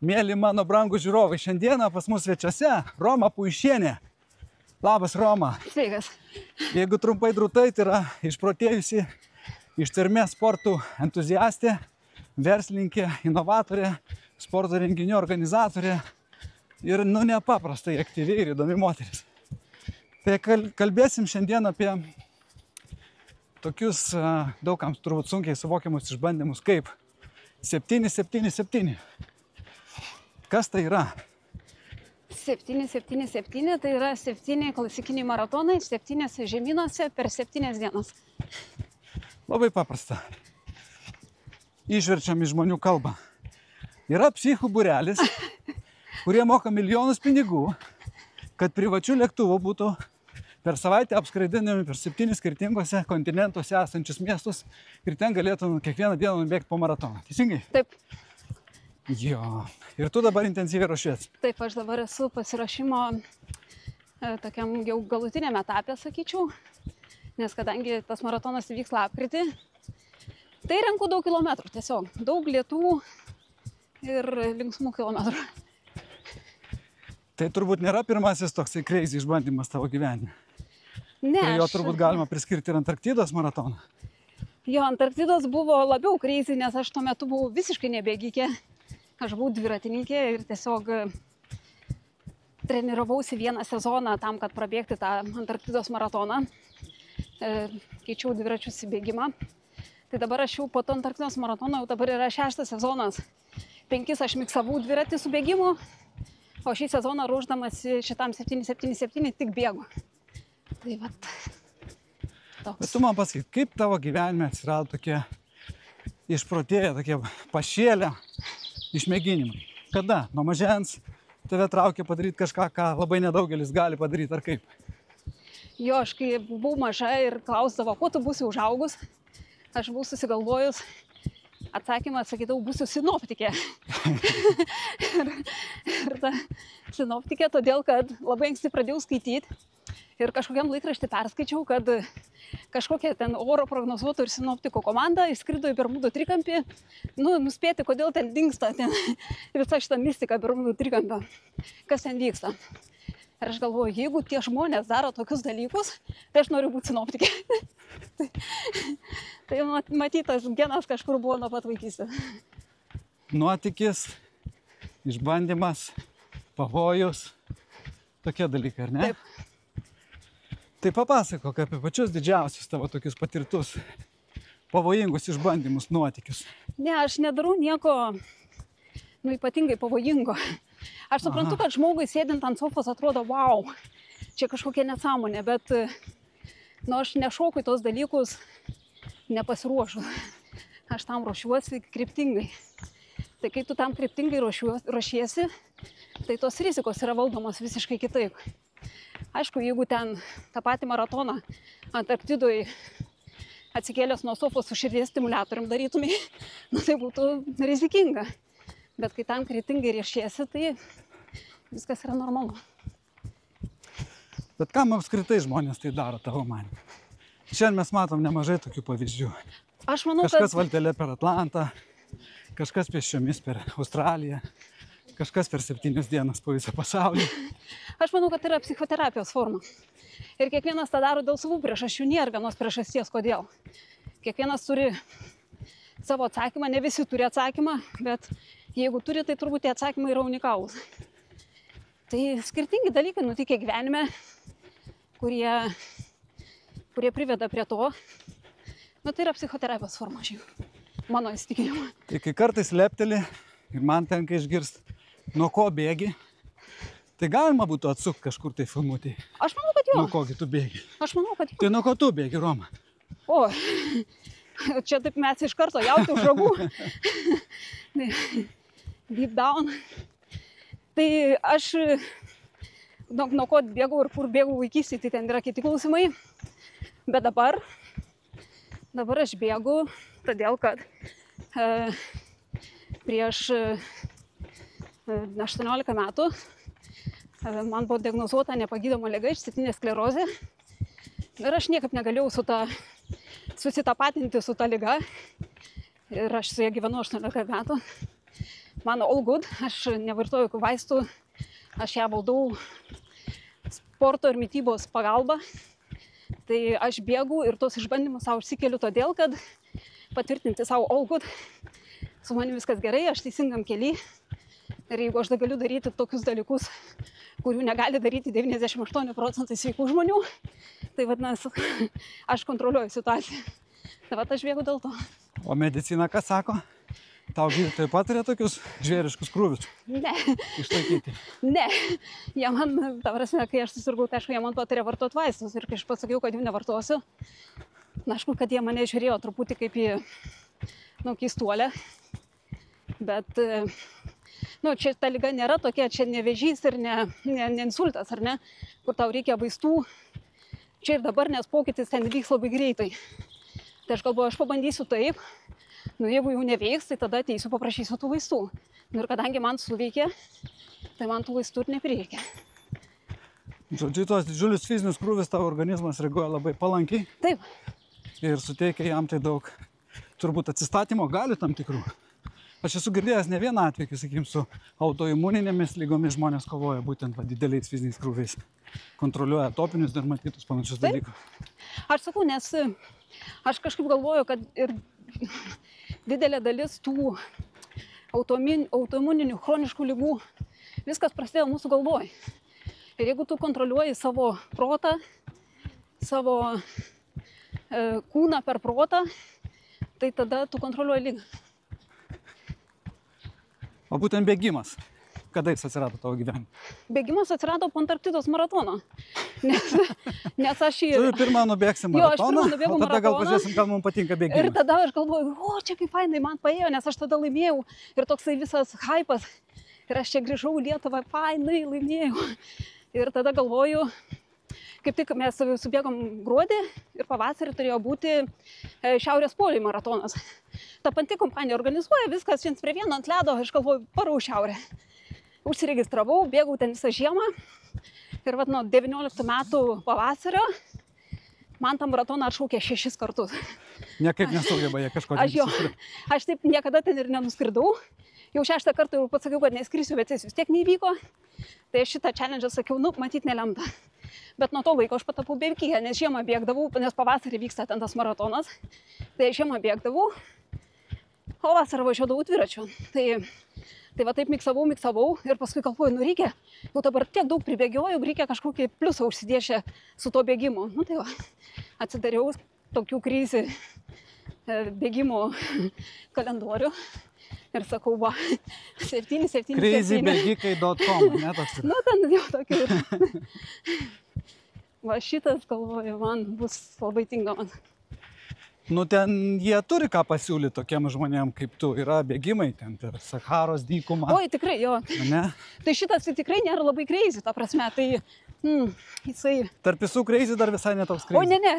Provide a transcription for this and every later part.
Mėly mano brangų žiūrovai, šiandieną pas mus svečiuose Roma Puišienė. Labas, Roma. Sveikas. Jeigu trumpai drūtai, tai yra išprotėjusi ištvermės sportų entuziastė, verslininkė, inovatorė, sporto renginių organizatorė ir nepaprastai aktyvi ir įdomi moteris. Tai kalbėsim šiandien apie tokius daugams turbūt sunkiai suvokiamus išbandymus kaip 7-7-7. Kas tai yra? 7-7-7 tai yra 7 klasikiniai maratonai, 7 žemynuose per 7 dienas. Labai paprasta. Išverčiam į žmonių kalbą. Yra psichų būrelis, kurie moka milijonus pinigų, kad privačių lėktuvų būtų per savaitę apskraidinami per 7 skirtingose kontinentuose esančius miestus ir ten galėtum kiekvieną dieną nubėgti po maratoną. Teisingai? Taip. Jo. Ir tu dabar intensyviai ruošies. Taip, aš dabar esu pasiruošimo tokiam jau galutiniam etapė, sakyčiau, nes kadangi tas maratonas įvyks lapkritį, tai renku daug kilometrų, tiesiog daug lėtų ir linksmų kilometrų. Tai turbūt nėra pirmasis toksai crazy išbandymas tavo gyvenime. Ne, Prie jo turbūt galima priskirti ir Antarktidos maratoną. Jo, Antarktidos buvo labiau crazy, nes aš tuo metu buvau visiškai nebėgikė. Aš buvau dviratininkė ir tiesiog treniravausi vieną sezoną tam, kad prabėgti tą Antarktidos maratoną. Keičiau dviračius į bėgimą. Tai dabar aš jau po to Antarktidos maratono jau dabar yra 6 sezonas. 5 aš miksavau dviratį su bėgimu, o šį sezoną ruošdamas šitam 7-7-7 tik bėgu. Tai vat toks. Bet tu man pasakyk, kaip tavo gyvenime atsirado tokie išprotėję, tokie pašėlę išmėginimai? Kada? Nuo mažens tave traukia padaryti kažką, ką labai nedaugelis gali padaryti, ar kaip? Jo, aš kai buvau maža ir klausdavo, kuo tu būsi užaugus, aš buvau susigalvojus, atsakymą sakydavau, būsiu sinoptikė. ir ta sinoptikė, todėl, kad labai anksti pradėjau skaityti ir kažkokiam laikraštį perskaičiau, kad kažkokia ten oro prognozuotojų ir sinoptikų komanda išskrido į Bermudų trikampį, nuspėti, kodėl ten dingsta visa šita mistika Bermudų trikampio, kas ten vyksta. Ir aš galvoju, jeigu tie žmonės daro tokius dalykus, tai aš noriu būti sinoptikė. tai matytas genas kažkur buvo nuo pat vaikystės. Nuotykis, išbandymas, pavojus, tokie dalykai, ar ne? Taip. Tai papasakok apie pačius didžiausius tavo tokius patirtus pavojingus išbandymus, nuotykius. Ne, aš nedarau nieko ypatingai pavojingo. Aš suprantu, kad žmogui sėdint ant sofos atrodo, wow, čia kažkokia nesąmonė, bet aš nešoku į tos dalykus nepasiruošus. Aš tam ruošiuosi kryptingai. Tai kai tu tam kryptingai ruošiesi, tai tos rizikos yra valdomos visiškai kitaip. Aišku, jeigu ten tą patį maratoną Antarktidoje atsikėlęs nuo sofos su širdies stimuliatorium darytumai, tai būtų rizikinga. Bet kai tam kryptingai ruošiesi, tai viskas yra normalu. Bet kam apskritai žmonės tai daro tavo manymu? Šiandien mes matom nemažai tokių pavyzdžių. Aš manau, kažkas valtelė per Atlantą, kažkas pėsčiomis per Australiją, kažkas per 7 dienas po visą pasaulį. Aš manau, kad tai yra psichoterapijos forma. Ir kiekvienas tą daro dėl savų priežasčių, nėra vienos priežasties, kodėl. Kiekvienas turi savo atsakymą, ne visi turi atsakymą, bet jeigu turi, tai turbūt tie atsakymai yra unikalūs. Tai skirtingi dalykai nutikę gyvenime, kurie priveda prie to. Tai yra psichoterapijos forma, mano įsitikinimu. Tai kai kartais lepteli ir man tenka išgirsti, nuo ko bėgi, tai galima būtų atsukti kažkur tai filmuoti. Aš manau, kad jo. Nuo kogi tu bėgi? Aš manau, kad jo. Tai nuo ko tu bėgi, Roma? O, čia taip mes iš karto jauti už ragų. Deep down. Tai aš nuo ko bėgau ir kur bėgau vaikystėje, tai ten yra kiti klausimai. Bet dabar aš bėgu, todėl kad prieš 18 metų man buvo diagnozuota nepagydoma liga, išsėtinė sklerozė. Ir aš niekaip negalėjau susitapatinti su ta liga. Ir aš su ja gyvenu 18 metų. mano all good, aš nevartoju jokių vaistų, aš ją valdau sporto ir mitybos pagalba. Tai aš bėgu ir tos išbandymus savo užsikeliu todėl, kad patvirtinti savo all good, su manim viskas gerai, aš teisingam kely. Ir jeigu aš galiu daryti tokius dalykus, kurių negali daryti 98% sveikų žmonių, tai vadinasi, aš kontroliuoju situaciją. Tai vat aš bėgu dėl to. O medicina ką sako? Tau gydytojai patarė tokius žvėriškus krūvius Ne, išlaikyti? ne. Jie man, ta prasme, kai aš susirgau, tai aišku, jie man patarė vartoti vaistus. Ir kai aš pasakiau, kad jų nevartosiu, na, aišku, kad jie mane žiūrėjo truputį kaip į, keistuolę. Bet, čia ta liga nėra tokia, čia ne vėžys ir ne insultas, ar ne, kur tau reikia vaistų čia ir dabar, nes pokytis ten vyks labai greitai. Tai aš galvoju, aš pabandysiu taip, jeigu jau neveiks, tai tada ateisiu, paprašysiu tų vaistų. Ir kadangi man suveikė, tai man tų vaistų ir neprireikia. Žodžiu, tos didžiulius fizinius krūvis tavo organizmas reaguoja labai palankiai. Taip. Ir suteikia jam tai daug, turbūt atsistatymo galių tam tikrų. Aš esu girdėjęs ne vieną atvejį, sakykim, su autoimuninėmis lygomis žmonės kovoja būtent dideliais fiziniais krūviais. Kontroliuoja atopinius dermatitus, panašius dalykus. Aš sakau, nes aš kažkaip galvoju, kad ir didelė dalis tų autoimuninių chroniškų lygų, viskas prasidėjo mūsų galvoj. Ir jeigu tu kontroliuoji savo protą, savo kūną per protą, tai tada tu kontroliuoji lygą. O būtent bėgimas, kada jis atsirado tavo gyvenime? Bėgimas atsirado po Antarktidos maratono. Nes aš jį... Tu pirmą nubėgsi maratoną, o tada gal pažiūrėsim, gal mums patinka bėgimas. Ir tada aš galvoju, čia kaip fainai man paėjo, nes aš tada laimėjau. Ir toksai visas hypas. Ir aš čia grįžau į Lietuvą, fainai laimėjau. Ir tada galvoju, kaip tik mes subėgom gruodį ir pavasarį turėjo būti Šiaurės poliai maratonas. Ta pati kompanija organizuoja viskas 1:1 ant ledo, aš galvoju, parau Šiaurę. Užsiregistravau, bėgau ten visą žiemą ir nuo 19 metų pavasario man tą maratoną atšaukė 6 kartus. Niekaip nesugeba jie kažko. Aš taip niekada ten ir nenuskridau. Jau 6 kartą jau pasakiau, kad neskrisiu, bet jis vis tiek neįvyko. Tai aš šitą challenge sakiau, matyt nelemta. Bet nuo to laiko aš patapau bėgikė, nes žiemą bėgdavau, nes pavasarį vyksta ten tas maratonas. Tai žiemą bėgdavau, o vasarą važiuodavau dviračiu. Tai va taip miksavau ir paskui galvoju, reikia, jau dabar tiek daug pribėgioju, reikia kažkokį pliusą užsidėšę su to bėgimu. Tai va, atsidariau tokių krizių bėgimo kalendorių ir sakau, 7. Crazybėgikai.com, ne toks? Ten jau tokių. Va šitas, galvoju, man bus labai tinkamas. Ten jie turi ką pasiūlyti tokiem žmonėm kaip tu. Yra bėgimai ten per Saharos dykumą. Oi, tikrai, jo. Ne? Tai šitas tikrai nėra labai crazy, ta prasme. Tai jisai... Tarp visų crazy dar visai netoks crazy. Oi, ne.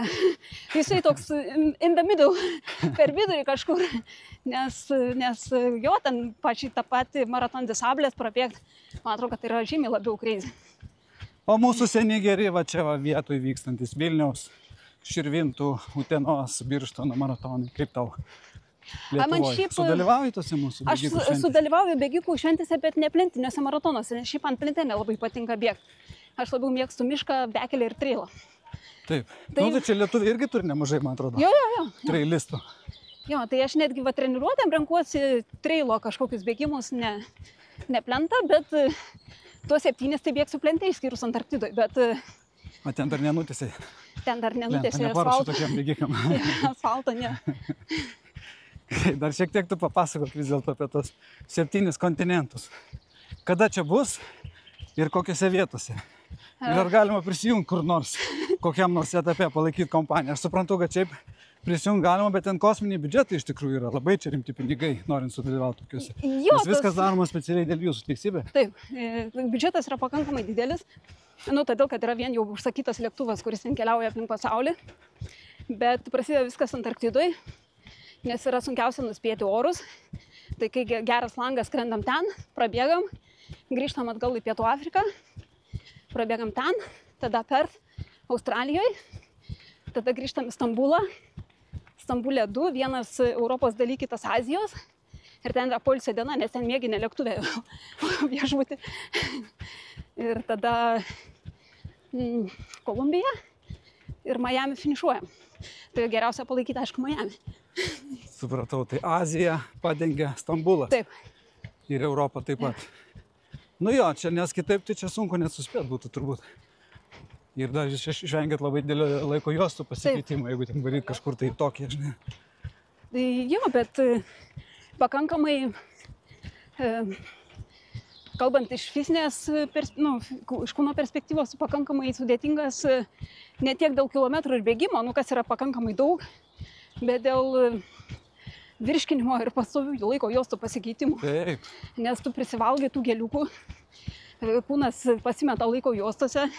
Jisai toks in the middle, per vidurį kažkur. Nes jo, ten pačiai tą patį maraton disablės prabėgti, man atrodo, kad tai yra žymiai labiau crazy. O mūsų seni geri čia vietoj vykstantis Vilniaus, Širvintų, Utenos, Birštono maratonai. Kaip tau Lietuvoje? Sudalyvauji tose mūsų bėgikų šventėse? Aš sudalyvauju bėgikų šventėse, bet ne plentiniuose maratonuose, nes šiaip ant plentenė labai patinka bėgti. Aš labiau mėgstu mišką, bekelį ir trailą. Taip. Tai čia lietuviai irgi turi nemažai, man atrodo. Jo. Trailistų. Jo, tai aš netgi treniruotėm renkuosi trailo kažkokius bėgimus, ne plentą, bet tuos 7 tai bėgsiu plente išskyrus Antarktidoje, bet... O ten dar nenutėsiai? Ten dar nenutėsiai asfalto. Tokiam bėgikam. Asfalto, ne. Dar šiek tiek tu papasakok vis dėlto apie tos 7 kontinentus. Kada čia bus ir kokiose vietose? Ir ar galima prisijungti kur nors, kokiam nors etape palaikyti kompaniją? Aš suprantu, kad šiaip prisijungti galima, bet ten kosminiai biudžetai iš tikrųjų yra labai čia rimti pinigai, norint sudalyvauti tokiuose. Nes viskas daroma specialiai dėl jūsų, teisybė? Taip, biudžetas yra pakankamai didelis. Todėl, kad yra vien jau užsakytas lėktuvas, kuris keliauja aplink pasaulį. Bet prasideda viskas Antarktidoje, nes yra sunkiausia nuspėti orus. Tai kai geras langas, skrendam ten, prabėgam, grįžtam atgal į Pietų Afriką, prabėgam ten, tada Perth, Australijoje, tada grįžtam į Stambulą. Stambulė 2, vienas Europos daly, kitas Azijos. Ir ten yra poilsio diena, nes ten mėginė lėktuvė viešbutį. Ir tada Kolumbija ir Miami finišuojam. Tai geriausia palaikyti, aišku, Miami. Supratau, tai Azija padengia Stambulas. Taip. Ir Europą taip pat. Nu jo, čia, nes kitaip tai čia sunku net suspėt būtų turbūt. Ir dar išvengiat labai didelio laiko juostų pasikeitimo, jeigu ten varyt kažkur tai tokie, žinai. Tai jo, bet pakankamai, kalbant iš fizinės, iš kūno perspektyvos, pakankamai sudėtingas ne tiek dėl kilometrų ir bėgimo, kas yra pakankamai daug, bet dėl virškinimo ir pastovių laiko juostų pasikeitimų. Taip. Nes tu prisivalgai tų geliukų, kūnas pasimeta laiko juostose,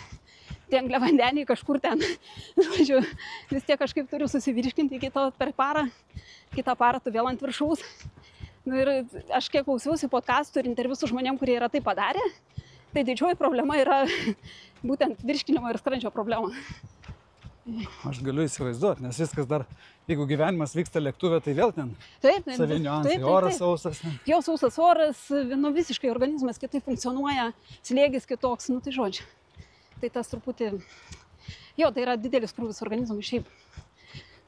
tie angliavandeniai kažkur ten, žodžiu, vis tiek kažkaip turiu susivirškinti per parą, kitą parą tu vėl ant viršaus. Ir aš kiek klausiausi podcastų ir interviu su žmonėm, kurie yra tai padarę, tai didžioji problema yra būtent virškinimo ir skrandžio problema. Aš galiu įsivaizduoti, nes viskas dar, jeigu gyvenimas vyksta lėktuvė, tai vėl ten savi niuansai, oras sausas. Jo, sausas oras, visiškai organizmas kitaip funkcionuoja, slėgis kitoks, tai žodžiu. Tai tas truputį, jo, tai yra didelis krūvis organizmui šiaip.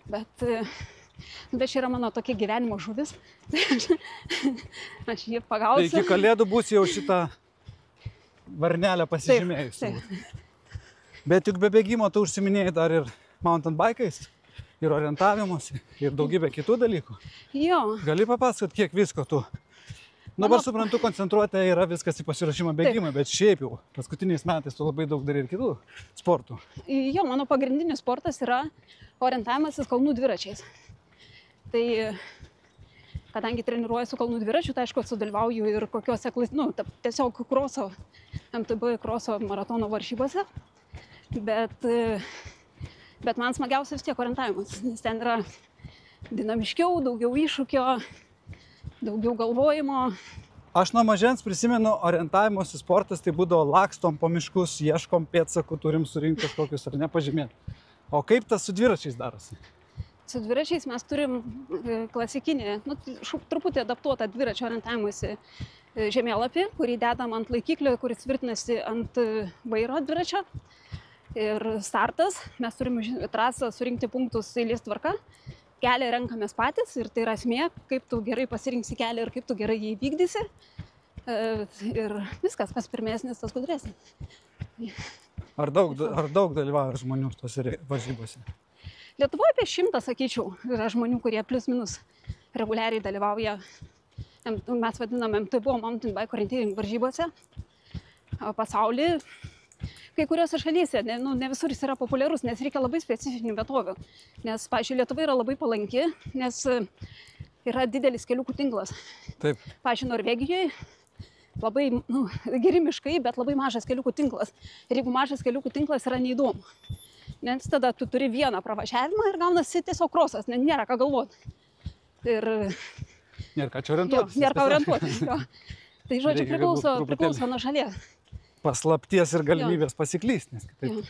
Bet čia yra mano tokia gyvenimo žuvis. Aš jį pagausiu. Tai iki kalėdų bus jau šitą varnelę pasižymėjus. Taip. Bet juk be bėgimo tu užsiminėjai dar ir mountain bike'ais, ir orientavimuose, ir daugybę kitų dalykų. Jo. Gali papasakot, kiek visko tu? Dabar suprantu, koncentruotė yra viskas į pasiruošimą bėgimą, bet šiaip jau paskutiniais metais tu labai daug darai ir kitų sportų. Jo, mano pagrindinis sportas yra orientavimasis kalnų dviračiais. Tai kadangi treniruoju su kalnų dviračiu, tai aišku, sudalyvauju ir kokiuose, tiesiog kroso, MTB kroso maratono varžybose. Bet man smagiausia vis tiek orientavimas, nes ten yra dinamiškiau, daugiau iššūkio, daugiau galvojimo. Aš nuo mažens prisimenu, orientavimosi sportas tai būdavo lakstom po miškus, ieškom pėdsakų, turim surinkti kažkokius ar nepažymėti. O kaip tas su dviračiais darosi? Su dviračiais mes turim klasikinį, truputį adaptuotą dviračio orientavimuose žemėlapį, kurį dedam ant laikiklio, kuris tvirtinasi ant vairo dviračio. Ir startas, mes turime trasą surinkti punktus eilės tvarka, kelią renkamės patys ir tai yra esmė, kaip tu gerai pasirinksi kelią ir kaip tu gerai jį vykdysi. Ir viskas, kas pirmesnis, tas gudresnis. Ar daug dalyvauja žmonių tose varžybose? Lietuvoje apie 100, sakyčiau, yra žmonių, kurie plius minus reguliariai dalyvauja. Mes vadiname MTB, mountain bike orienteering varžybose. Pasaulyje, kai kuriuose šalyse, ne visur jis yra populiarus, nes reikia labai specifinių vietovių. Nes, pavyzdžiui, Lietuva yra labai palanki, nes yra didelis keliukų tinklas. Taip. Pavyzdžiui, Norvegijoje labai geri miškai, bet labai mažas keliukų tinklas. Ir jeigu mažas keliukų tinklas, yra neįdomu. Nes tada tu turi vieną pravažiavimą ir gaunasi tiesiog krosas, nėra ką galvoti. Nėra ką čia orientuotis. Nėra ką orientuotis. Tai žodžiu, priklauso nuo šalies. Paslapties ir galimybės pasiklysti, nes kitaip.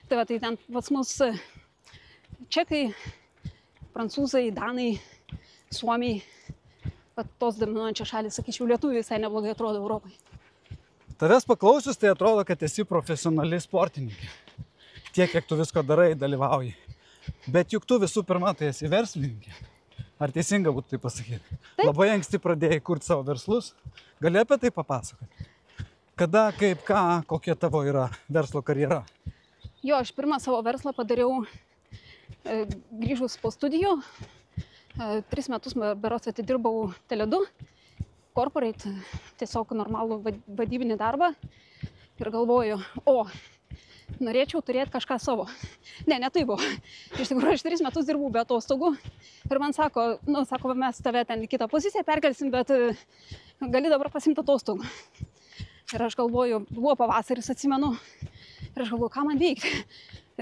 Tai ten pas mus čekai, prancūzai, danai, suomiai, tos dominuojančios šalys, sakyčiau, lietuviai visai neblogai atrodo Europai. Tavęs paklausius, tai atrodo, kad esi profesionali sportininkė. Tiek, kiek tu visko darai, dalyvauji. Bet juk tu visų pirma, tai esi verslininkė. Ar teisinga būtų tai pasakyti? Taip. Labai anksti pradėjai kurti savo verslus. Gali apie tai papasakoti? Kada, kaip, ką, kokia tavo yra verslo karjera? Jo, aš pirmą savo verslą padariau grįžus po studijų. 3 metus berods atidirbau Tele2, corporate, tiesiog normalų vadybinį darbą. Ir galvoju, norėčiau turėti kažką savo. Ne tai buvo. Iš tikrųjų, aš 3 metus dirbau be atostogų. Ir man sako, mes tave ten į kitą poziciją perkelsim, bet gali dabar pasimti atostogų. Ir aš galvoju, buvo pavasaris, atsimenu, ir aš galvoju, ką man veikti.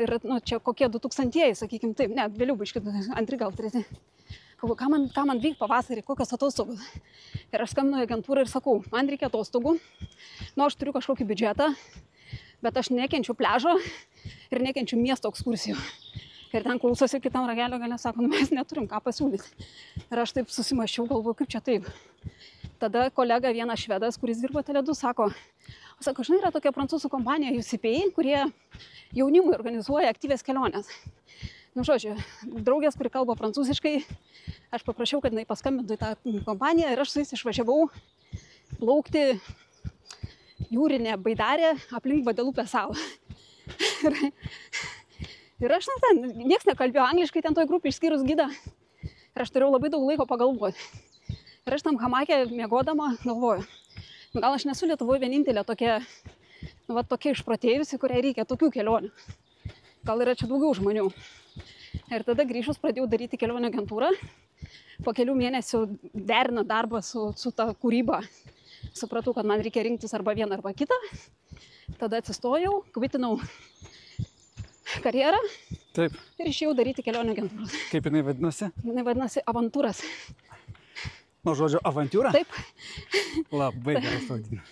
Ir čia kokie 2000-ieji, sakykim, taip, ne, vėliau biškit, antri gal treti. Galvoju, ką man veikti pavasarį, kokios atostogos. Ir aš skambinu į agentūrą ir sakau, man reikia atostogų, aš turiu kažkokį biudžetą, bet aš nekenčiu pliažo ir nekenčiu miesto ekskursijų. Ir ten klausosi kitam ragelio gale, sako, nu mes neturim ką pasiūlyti. Ir aš taip susimaščiau, galvoju, kaip čia taip. Tada kolega vienas švedas, kuris dirbo Tele2, sako, žinai, yra tokia prancūzų kompanija UCP, kurie jaunimui organizuoja aktyvės kelionės. Nu, žodžiu, draugės, kuri kalba prancūziškai, aš paprašiau, kad jinai paskambintų į tą kompaniją ir aš su jais išvažiavau plaukti jūrinę baidarę aplink Gvadelupės salą. Ir aš ten, nieks nekalbėjo angliškai ten toj grupė išskyrus gidą. Ir aš turėjau labai daug laiko pagalvoti. Ir aš tam hamake miegodama galvoju, nu, gal aš nesu Lietuvoje vienintelė tokia, nu, va, tokia išprotėjusi, kuriai reikia tokių kelionių. Gal yra čia daugiau žmonių. Ir tada grįžus pradėjau daryti kelionių agentūrą. Po kelių mėnesių derinant darbą su ta kūryba. Supratau, kad man reikia rinktis arba vieną arba kitą. Tada atsistojau, kvitinau karjerą. Taip. Ir išėjau daryti kelionių agentūros. Kaip jinai vadinasi? Jinai vadinasi Avantūras. Nuo žodžio avantūra? Taip. Labai geras pavadinimas.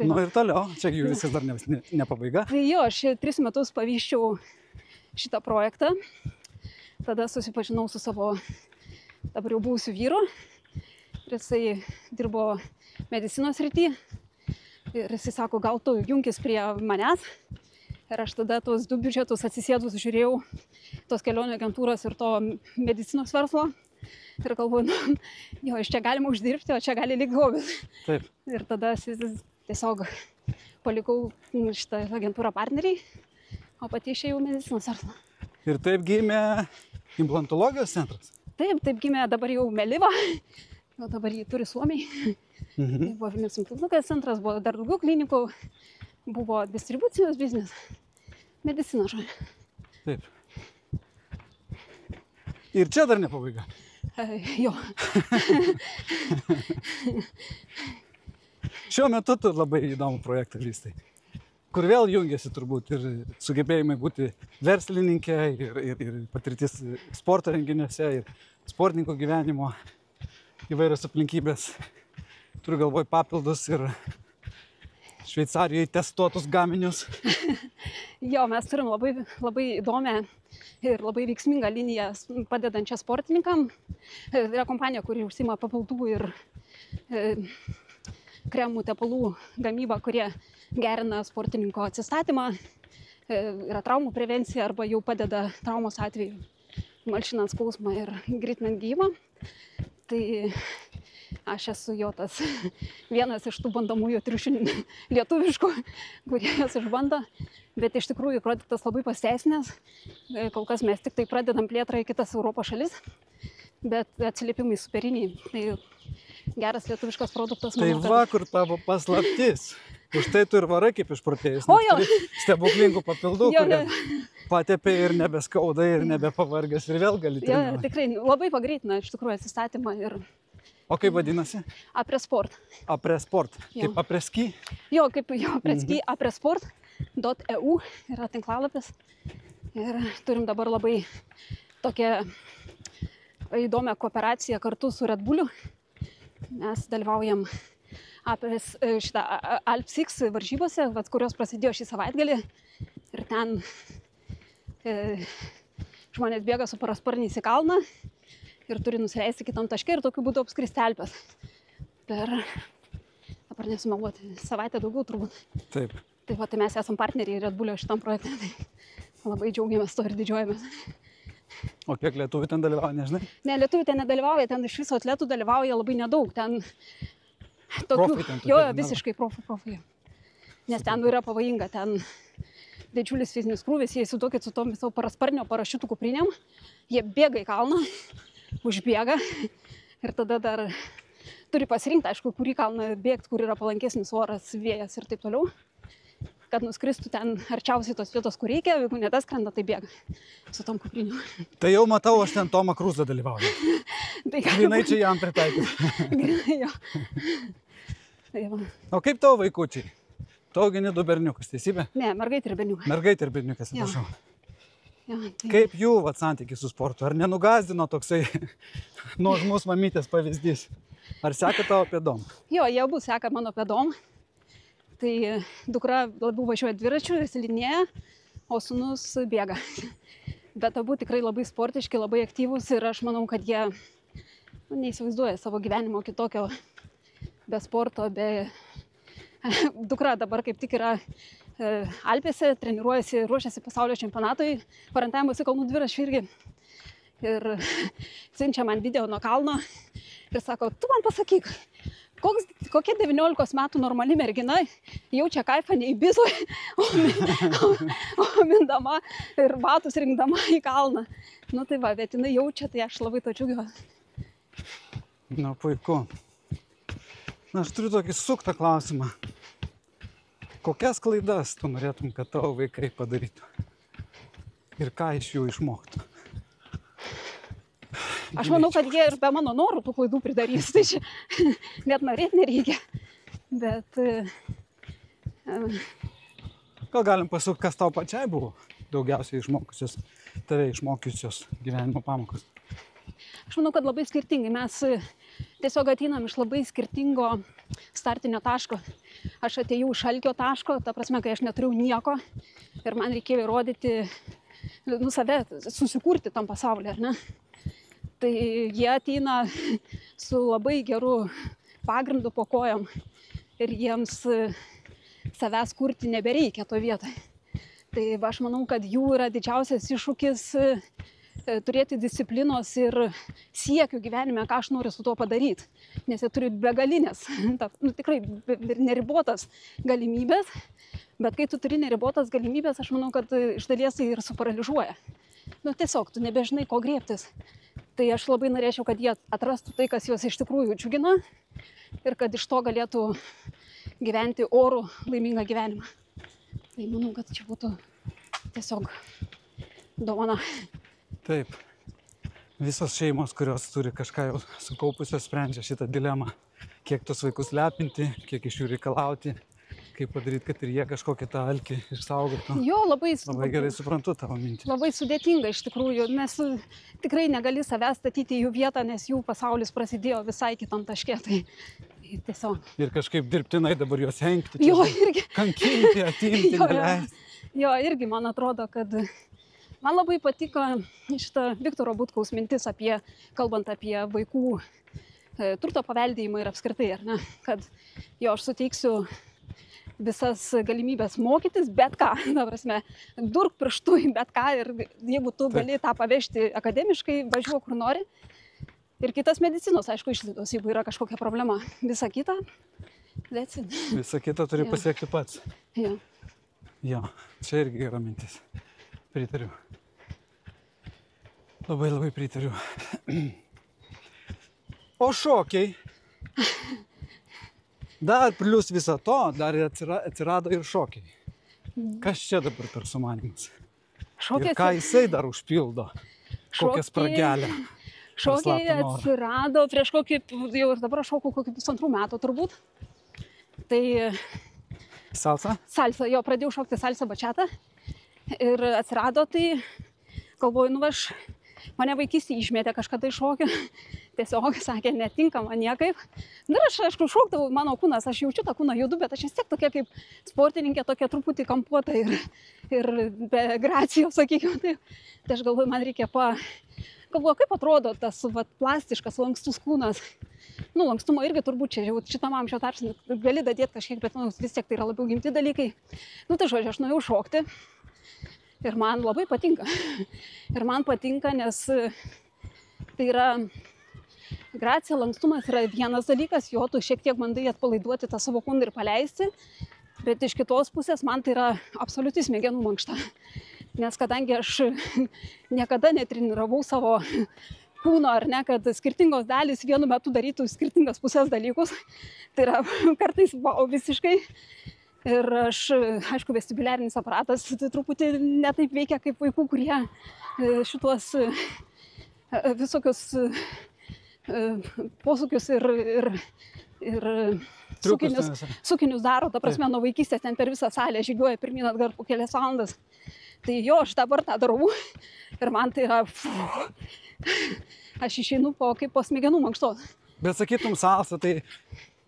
Nu ir toliau, čia jų viskas dar ne pabaiga. Tai jo, aš 3 metus pavyzdžiau šitą projektą. Tada susipažinau su savo dabar jau buvusiu vyru. Ir jisai dirbo medicinos srity. Ir jisai sako, gal tu junkis prie manęs. Ir aš tada tuos 2 biudžetus atsisėdus žiūrėjau tos kelionių agentūros ir to medicinos verslo. Ir galvoju, nu, jo, iš čia galima uždirbti, o čia gali likti hobis. Taip. Ir tada tiesiog palikau šitą agentūrą partneriai, o pati išėjau medicinos verslą. Ir taip gimė implantologijos centras? Taip gimė dabar jau Meliva, o dabar jį turi Suomiai. Tai buvo Vilniaus implantologijos centras, buvo dar daugiau klinikų, buvo distribucijos biznis, medicina žodžiu. Taip. Ir čia dar ne pabaiga? Jo. Šiuo metu tu labai įdomų projektą vystai, kur vėl jungiasi turbūt ir sugebėjimai būti verslininkė, ir patirtis sporto renginiuose, ir sportininko gyvenimo įvairios aplinkybės. Turiu galvoj papildus ir Šveicarijoje testuotus gaminius. Jo, mes turim labai įdomią ir labai veiksmingą liniją padedančią sportininkam. Tai yra kompanija, kuri užsiima papildų ir kremų tepalų gamybą, kurie gerina sportininko atsistatymą, yra traumų prevencija arba jau padeda traumos atveju, malšinant skausmą ir greitinant gijimą. Tai aš esu jo tas vienas iš tų bandomųjų triušių lietuviškų, kurie jas išbando. Bet iš tikrųjų produktas labai pasiteisinęs. Kol kas mes tik tai pradedam plėtrą į kitas Europos šalis, bet atsiliepimai superiniai. Tai geras lietuviškas produktas. Tai va, kur tavo paslaptis. Už tai tu ir varai kaip išprotėjus. O jo. Stebuklingų papildų, Jo, kurie patepė ir nebeskauda, ir nebepavargęs, ir vėl gali Jo, treniruoti. tikrai labai pagreitina iš tikrųjų atsistatymą. Ir O kaip vadinasi? Apresport. Apresport. Jo. Kaip apreski? Jo, kaip jo, apreski apresport.eu yra tinklalapis. Ir turim dabar labai tokią įdomią kooperaciją kartu su Red Bullu. Mes dalyvaujam šitą Alpsix varžybose, kurios prasidėjo šį savaitgalį. Ir ten žmonės bėga su parasparniais į kalną ir turi nusileisti kitam taške ir tokiu būdu apskristi Alpes. Dabar nesumeluoti, savaitę daugiau turbūt. Taip. Tai va, tai mes esam partneriai Red Bullio šitam projektui. Tai labai džiaugiamės to ir didžiuojamės. O kiek lietuvių ten dalyvauja, nežinai? Ne, lietuvių ten nedalyvauja, ten iš viso atletų dalyvauja labai nedaug. Ten Profai ten tokie, jo, ne? visiškai profai. Nes ten yra pavojinga, ten didžiulis fizinis krūvis, jie įsivaizduokit su tom savo parasparnio parašiutų kuprinėm, jie bėga į kalną, užbėga ir tada dar turi pasirinkti, aišku, kurį kalną bėgti, kur yra palankesnis oras, vėjas ir taip toliau, kad nuskristų ten arčiausiai tos vietos, kur reikia, jeigu ne tas skrenda, tai bėga su tom kupriniu. Tai jau matau, aš ten Tomą Kruzą dalyvauju. Tai Grinai čia jam pritaikyti. Grinai jo. Tai va. O kaip tavo vaikučiai? Tu augini 2 berniukus, teisybė? Ne, mergaitė ir berniukas. Mergaitė ir berniukas, Jo. atsiprašau. Jo, tai... Kaip jų santykis su sportu? Ar nenugazdino toksai nuožmus mamytės pavyzdys? Ar seka tavo pėdom? Jo, jie abu seka mano pėdom. Tai dukra labiau važiuoja dviračiu ir slidinėja, o sūnus bėga. Bet abu tikrai labai sportiški, labai aktyvūs ir aš manau, kad jie neįsivaizduoja savo gyvenimo kitokio be sporto, be... Dukra dabar kaip tik yra Alpėse, treniruojasi, ruošiasi pasaulio čempionatui, orientavimosi kalnų dviračių irgi. Ir siunčia man video nuo kalno ir sako, tu man pasakyk, kokia 19 metų normali mergina jaučia kaifą ne Ibizoj, o mindama ir batus rinkdama į kalną. Nu tai va, bet jinai jaučia, tai aš labai to džiaugiuosi. Na, puiku. Na, aš turiu tokį suktą klausimą. Kokias klaidas tu norėtum, kad tavo vaikai padarytų? Ir ką iš jų išmoktų? Aš manau, kad jie ir be mano norų tų klaidų pridarys, tai čia net norėti nereikia. Bet... Gal galim pasukti, kas tau pačiai buvo daugiausiai tave išmokiusios gyvenimo pamokos? Aš manau, kad labai skirtingai. Mes tiesiog ateinam iš labai skirtingo startinio taško. Aš atėjau iš alkio taško, ta prasme, kai aš neturiu nieko ir man reikėjo įrodyti, save, susikurti tam pasaulyje, ar ne? Tai jie ateina su labai geru pagrindu po kojom ir jiems savęs kurti nebereikia to vietoj. Tai aš manau, kad jų yra didžiausias iššūkis turėti disciplinos ir siekių gyvenime, ką aš noriu su tuo padaryti. Nes jie turi begalinės, tikrai neribotas galimybės, bet kai tu turi neribotas galimybės, aš manau, kad iš dalies tai ir suparalyžuoja. Tiesiog, tu nebežinai, ko griebtis. Tai aš labai norėčiau, kad jie atrastų tai, kas juos iš tikrųjų džiugina ir kad iš to galėtų gyventi orų laimingą gyvenimą. Tai manau, kad čia būtų tiesiog dovana. Taip. Visos šeimos, kurios turi kažką jau sukaupusios, sprendžia šitą dilemą. Kiek tos vaikus lepinti, kiek iš jų reikalauti, kaip padaryti, kad ir jie kažkokį tą alkį išsaugotų. Jo, labai gerai suprantu tavo mintį. Labai sudėtinga iš tikrųjų, nes tikrai negali savęs statyti į jų vietą, nes jų pasaulis prasidėjo visai kitam taške. Tai tiesiog. Ir kažkaip dirbtinai dabar juos hengti, kankinti, atimti, neleisti. Jo, irgi man atrodo, kad man labai patiko šita Viktoro Butkaus mintis kalbant apie vaikų turto paveldėjimą ir apskritai, ar ne? Kad jo, aš suteiksiu visas galimybės mokytis, bet ką, ta prasme, durk pirštu į bet ką ir jeigu tu gali tą pavežti akademiškai, važiuok kur nori. Ir kitas medicinos, aišku, išlaidos, jeigu yra kažkokia problema. Visa kita, Visa kita turi pasiekti pats. Jo. Jo, čia irgi yra mintis. Pritariu. Labai pritariu. O šokiai? Dar plius viso to, dar atsirado ir šokiai. Kas čia dabar per sumanymas? Ir ką jisai dar užpildo? Kokią spragelę? Šokiai atsirado prieš kokį, jau ir dabar šokau kokį 2 metų turbūt. Tai... Salsa? Salsa, jo, pradėjau šokti salsa bačiatą. Ir atsirado, tai galvoju, mane vaikystėje išmėtė kažkada iš šokio. Tiesiog sakė, netinka man niekaip. Ir aš, aišku, šokdavau, mano kūnas, aš jaučiu tą kūną judu, bet aš vis tiek tokia kaip sportininkė, tokia truputį kampuota ir be gracijos, sakykime. Tai aš galvoju, man reikia galvoju, kaip atrodo tas plastiškas, lankstus kūnas. Lankstumo irgi turbūt čia jau šitam amžiaus tarpsnį gali dadėti kažkiek, bet vis tiek tai yra labiau gimti dalykai. Tai žodžiu, aš nuėjau šokti ir man labai patinka. Ir man patinka, nes tai yra gracija, lankstumas yra vienas dalykas, jo tu šiek tiek bandai atpalaiduoti tą savo kūną ir paleisti, bet iš kitos pusės man tai yra absoliuti smegenų mankšta. Nes kadangi aš niekada netreniravau savo kūno, ar ne, kad skirtingos dalys vienu metu darytų skirtingas pusės dalykus, tai yra kartais visiškai. Ir aš, aišku, vestibuliarinis aparatas truputį netaip veikia kaip vaikų, kurie šituos visokius posūkius ir sukinius daro, ta prasme, nuo vaikystės ten per visą salę žygiuoja pirmyn atgal po kelias valandas. Tai jo, aš dabar tą darau ir man tai yra, aš išeinu kaip po smegenų mankštos. Bet sakytum salsa, tai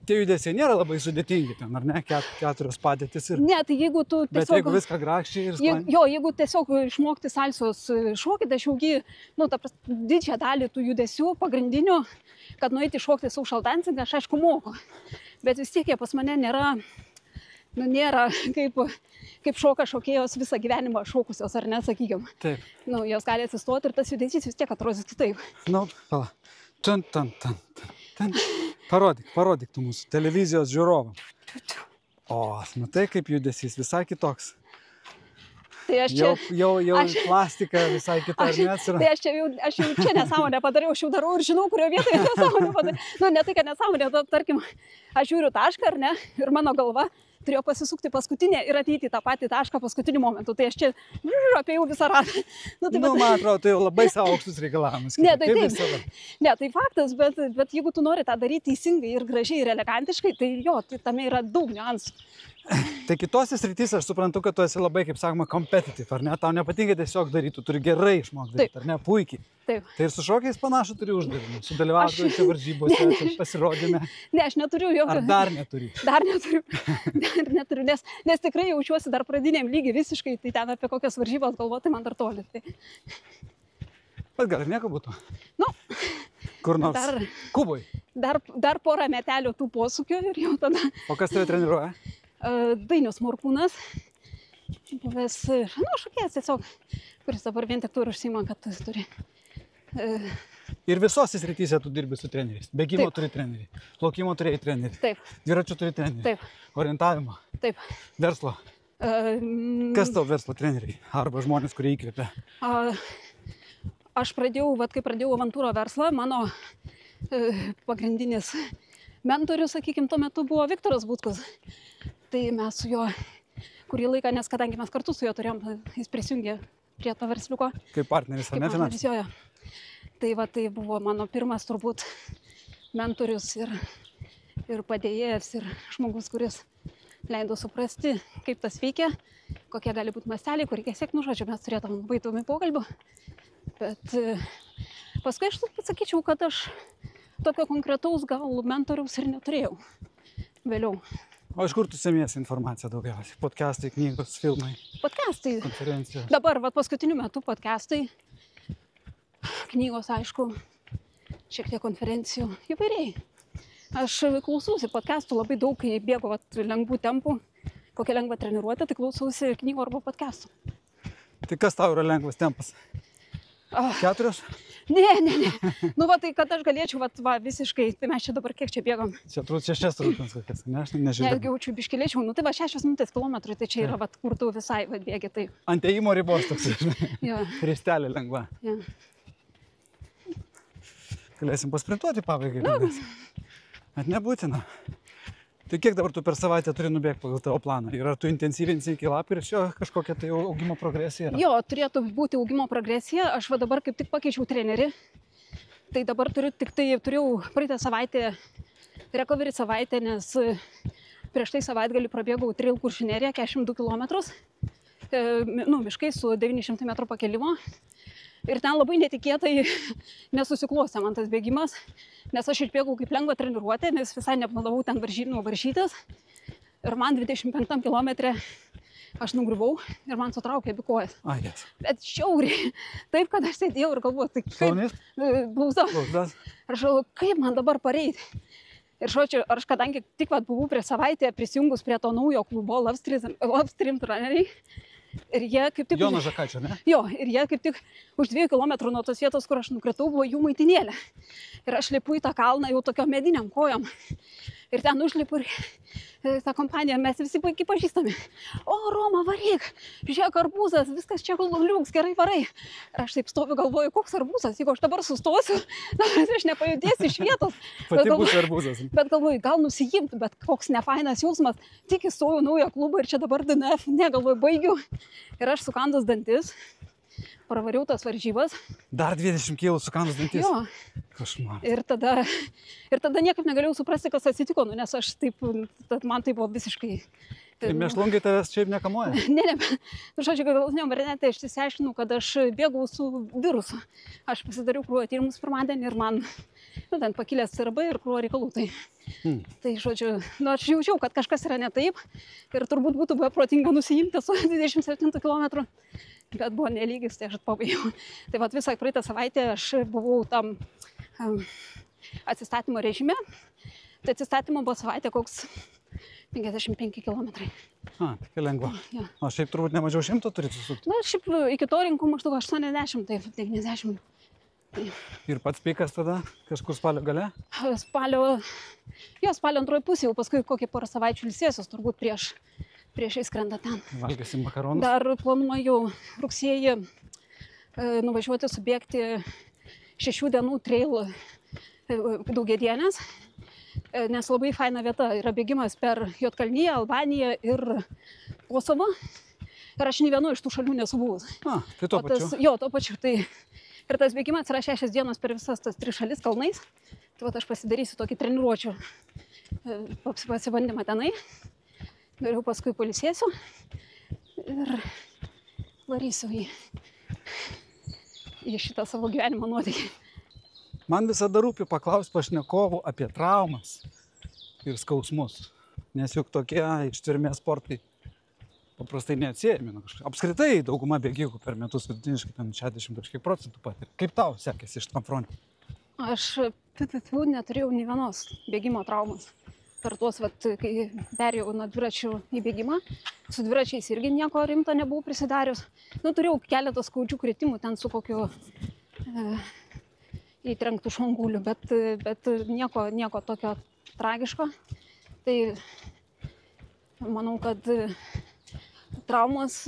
tie judesiai nėra labai sudėtingi ten, ar ne? Keturios padėtis ir... Ne, tai jeigu tu tiesiog... Bet jeigu viską grakščiai ir sklandžiai... Jo, jeigu tiesiog išmokti salsos šokį, tai aš jaugi, didžiąją dalį tų judesių pagrindinių, kad nueiti šokti social dancing, aš aišku moku. Bet vis tiek jie pas mane nėra kaip šoka šokėjos visą gyvenimą šokusios, ar ne, sakykim. Taip. Jos gali atsistoti ir tas judesys vis tiek atrodys kitaip. Pala. Parodyk tu mūsų televizijos žiūrovam. O, matai, kaip judesys visai kitoks. Tai aš čia... Jau plastika visai kita, ar ne? Tai aš jau čia nesąmonę padariau, aš jau darau ir žinau, kurio vietoje nesąmonę padariau. Ne tai, kad nesąmonė, tarkim, aš žiūriu tašką, ar ne, ir mano galva turėjo pasisukti paskutinę ir ateiti į tą patį tašką paskutiniu momentu. Tai aš čia apėjau visą ratą. Man atrodo, tai jau labai savo aukštus reikalavimus. Ne, tai taip. Ne, tai faktas, bet jeigu tu nori tą daryti teisingai ir gražiai ir elegantiškai, tai tai tame yra daug niuansų. Tai kitose srityse aš suprantu, kad tu esi labai, kaip sakoma, competitive, ar ne? Tau nepatinka tiesiog daryti, tu turi gerai išmokti daryti, ar ne? Puikiai. Taip. Tai ir su šokiais panašu turi uždavinį. Sudalyvauti čia varžybose, pasirodyme. Ne, aš neturiu jokio. Ar dar neturi? Dar neturiu, nes tikrai jaučiuosi dar pradiniam lygiai visiškai, tai ten apie kokias varžybas galvoti man dar toli. Tai... Bet gal ir nieko būtų? Kur nors? Kuboj? Dar porą metelių tų posūkių ir jau tada... O kas tave treniruoja? Dainius Morkūnas, buvęs, šokėjas tiesiog, kuris dabar vien tik turi užsiima, kad tu turi. Ir visose srityse tu dirbi su treneriais. Bėgimo turi trenerį, plaukimo turėjai trenerį. Taip. Dviračių turi trenerį. Taip. Orientavimo. Taip. Verslo. Kas tau verslo treneriai? Arba žmonės, kurie įkvėpia? Aš pradėjau, kai pradėjau avantūro verslą, mano pagrindinis mentorius, sakykime, tuo metu buvo Viktoras Butkus. Tai mes su juo kurį laiką, nes kadangi mes kartu su juo turėjom, jis prisijungė prie to versliuko. Kaip partneris, ar ne finansinis? Tai buvo mano pirmas turbūt mentorius ir padėjėjas ir žmogus, kuris leido suprasti, kaip tas veikia, kokie gali būti masteliai, kur reikia siekti, žodžiu, mes turėtum labai įdomių pokalbių. Bet paskui aš sakyčiau, kad aš tokio konkretaus gal mentoriaus ir neturėjau vėliau. O iš kur tu semiesi informaciją daugiausiai? Podcastai, knygos, filmai? Podcastai. Konferencijos. Dabar, paskutiniu metu podcastai, knygos, aišku, šiek tiek konferencijų, įvairiai. Aš klausausi podcastų labai daug, kai bėgu lengvų tempų, kokią lengvą treniruotę, tai klausausi knygų arba podcastų. Tai kas tau yra lengvas tempas? 4? Ne. Tai kad aš galėčiau, visiškai, tai mes čia dabar kiek čia bėgam? Čia turbūt 6 rūpins kokias, ne, aš nežinau. Netgi jaučiu biškėlėčiau, 6 minutės kilometrų, tai čia yra, kur tu visai bėgi, tai. Ant ėjimo ribos toks, žinai, kristelė lengva. Ja. Galėsim pasprintuoti pabaigai, bet nebūtina. Tai kiek dabar tu per savaitę turi nubėgti pagal tavo planą? Ir ar tu intensyvinsi iki lapkričio kažkokią tai augimo progresiją? Jo, turėtų būti augimo progresija. Aš dabar kaip tik pakeičiau trenerį. Tai dabar turėjau praeitą savaitę, recovery savaitę, nes prieš tai savaitgalį prabėgau trail Kuršių neriją 42 km. Miškai su 900 metrų pakėlimo. Ir ten labai netikėtai nesusiklostė man tas bėgimas, nes aš išbėgau kaip lengvą treniruotę, nes visai neplanavau ten varžytis. Ir man 25 kilometre aš nugriuvau ir man sutraukė abi kojas. Yes. Bet šiauriai. Taip, kad aš sėdėjau ir galvoju, tai kaip... Blauzdas. Aš galvoju, kaip man dabar pareiti. Ir žodžiu, aš kadangi tik buvau prieš savaitę prisijungus prie to naujo klubo Love Stream treneriai. Ir jie kaip tik... Jono Žakaičio, ne? Jo, ir jie kaip tik už 2 kilometrų nuo tos vietos, kur aš nukritau, buvo jų maitinėlė. Ir aš lipu į tą kalną jau tokio mediniam kojom. Ir ten užlipu ir tą kompaniją mes visi puikiai pažįstami. O, Roma, varyk, žiūrėk, arbūzas, viskas čia liuks, gerai varai. Ir aš taip stoviu, galvoju, koks arbūzas, jeigu aš dabar sustosiu, aš nepajudėsiu iš vietos. Pati bus arbūzas. Bet galvoju, gal nusijimti, bet koks nefainas jausmas, tik įstojau naują klubą ir čia dabar DNF, galvoju, baigiu. Ir aš sukandus dantis, pravariau tas varžybas. Dar 20 kg sukandus dantis? Jo. Kažman. Ir tada niekaip negalėjau suprasti, kas atsitiko, nes aš taip, man tai buvo visiškai... Tai mėšlungai tavęs šiaip nekamuoja? Ne, žodžiu, galutiniam variante aš išsiaiškinau, kad aš bėgau su virusu. Aš pasidariau kraujo tyrimus pirmadienį ir man nu, ten pakilęs CRB ir krūva reikalų. Tai žodžiu, nu, aš jaučiau, kad kažkas yra ne taip ir turbūt būtų buvę protinga nusiimti su 27 km, bet buvo nelygis, tai aš pabaigiau. Tai vat visą praeitą savaitę aš buvau tam atsistatymo režime, tai atsistatymo buvo savaitė koks 55 km. Tik lengva. Ja. O šiaip turbūt ne mažiau 100 turi susukti. Na, šiaip iki to rinkų maždaug 80, taip 90. Ir pats pikas tada, kažkur spalio gale? Spalio antroji pusė, jau paskui kokį porą savaičių ilsėsios, turbūt prieš įskrenda ten. Valgysim makaronus? Dar planuoju rugsėjį nuvažiuoti subėgti 6 dienų trail daugiadienės, nes labai faina vieta yra bėgimas per Juodkalniją, Albaniją ir Kosovą. Ir aš nei vienu iš tų šalių nesu buvus. Tai to pačiu? Jo, to pačiu. Tai ir tas bėgimas yra 6 dienos per visas tas 3 šalis kalnais. Tai vat aš pasidarysiu tokį treniruočių pasibandymą tenai. Galiu paskui pailsėsiu ir varysiu į šitą savo gyvenimo nuotykį. Man visada rūpi paklausti pašnekovų apie traumas ir skausmus, nes juk tokie ištvermės sportai paprastai neatsiejami. Apskritai dauguma bėgikų per metus vidutiniškai 60% patiria. Kaip tau sekėsi iš tam fronte? Aš neturėjau nei vienos bėgimo traumos. Per tuos, kai perėjau nuo dviračių į bėgimą, su dviračiais irgi nieko rimto nebuvau prisidarius. Nu, turėjau keletą skaudžių kritimų ten su kokiu įtrenktų šonkauliu, bet nieko tokio tragiško. Tai manau, kad traumos,